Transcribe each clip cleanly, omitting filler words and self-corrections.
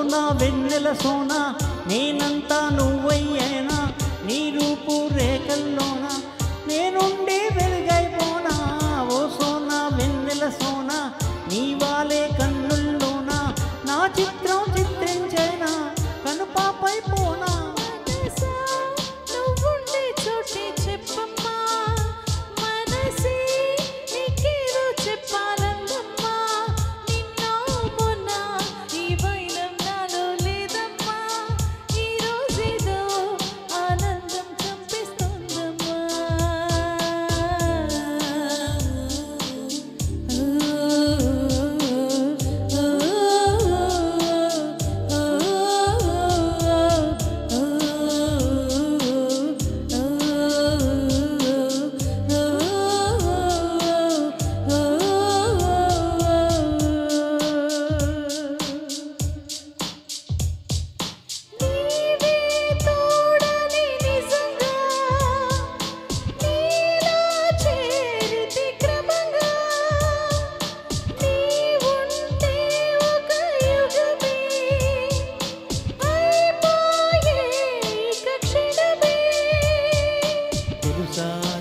సోనా వెన్నెల సోనా నేనంతా నువ్వయ్యేనా నీ రూపు రేఖల్లోన నేనుండి వెలుగైపోనా ఓ సోనా వెన్నెల సోనా నీ వాలే కన్నుల్లోన నా చిత్రం చిత్రించైనా కనుపాపై పోనా నువ్వుండే చోటే చెప్పమ్మా మనసే నీకేదో చెప్పాలందమ్మా నిన్నో మొన్న ఈ వైనం నాలో లేదమ్మా ఈ రోజేదో ఆనందం చంపిస్తుందమ్మా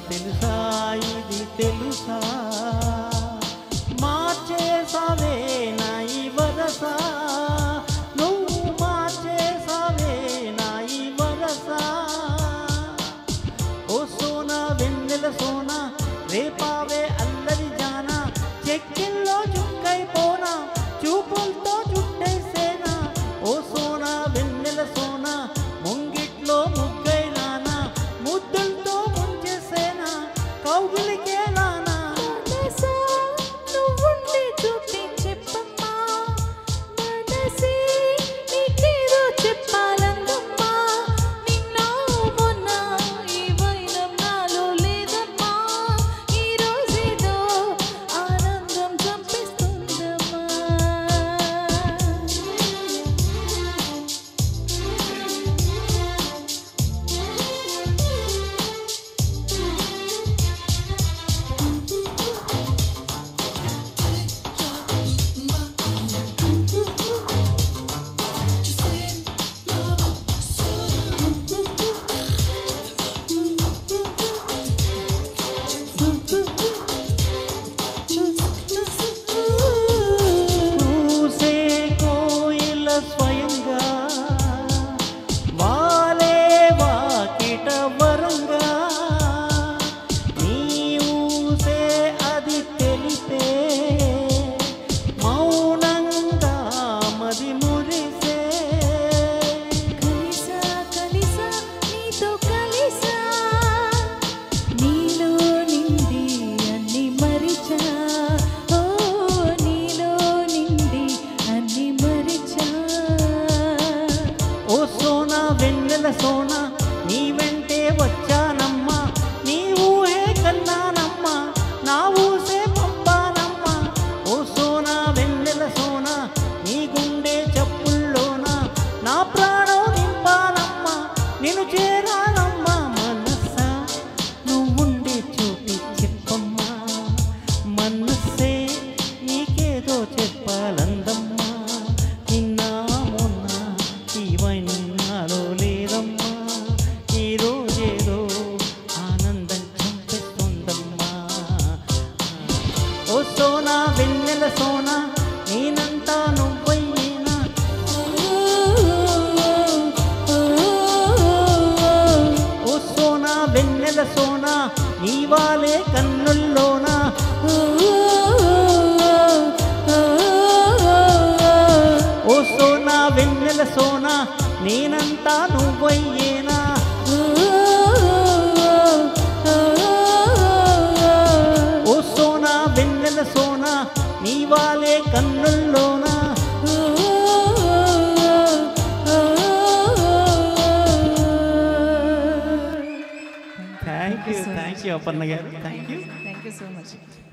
తెలుసా ఇది తెలుసా మార్చేసావే నా ఈ వరస నువ్వు మార్చేసావే నా ఈ వరస ఓ సోనా వెన్నెల సోనా రేపావే అల్లరి జానా చెక్కిల్లో చుక్కైపోనా చూపులతో చుట్టేసేనా ఓ సోనా వెన్నెల సోనా ముంగిట్లో ముగ్గైనానా ముద్దులతో ముంచేసేనా కౌగిలికే నానా నువ్వుండే చోటే చెప్పమ్మా మనసే నీకేదో చెప్పాలందమ్మా నిన్నో మొన్న ఈ వైనం నాలో లేదమ్మా ఈ రోజేదో ఆనందం చంపిస్తుందమ్మా పూసే కోయిల స్వయంగా వాలే వాకిట వరంగా నీ ఊసే అది తెలిపే మౌనంగా మది మురిసే కలిసా కలిసా నీతో కలిసా నీలో నిండి అన్ని మరిచా ఓ నీలో నిండి అన్ని మరిచా ఓ సోనా వెన్నెల సోనా నీ వెంటే వచ్చానమ్మా నీ ఊహే కన్నానమ్మా నా ఊసే పంపానమ్మా ఓ సోనా వెన్నెల సోనా నీ గుండె చప్పుల్లోనా నా ప్రాణం నింపానమ్మా నిన్ను చేరానమ్మా మనసా నువ్వుండే చోటి చెప్పమ్మా మనసే నీకేదో చెప్పాలందమ్మా నిన్న మొన్న ఈ వైనాలో లేదమ్మా ఈ రోజేదో ఆనందం చంపిస్తుందమ్మా ఓ సోనా వెన్నెల సోనా నేనంతా నువ్వయ్యేనా ఓ సోనా వెన్నెల సోనా నీ వాలే కన్నుల్లోనా ఓ సోనా వెన్నెల సోనా నేనంతా నువ్వయ్యేనా ఓ సోనా వెన్నెల సోనా నీ వాలే కన్నుల్లోనా థ్యాంక్ యూ అపర్ణ గారు థ్యాంక్ యూ సో మచ్.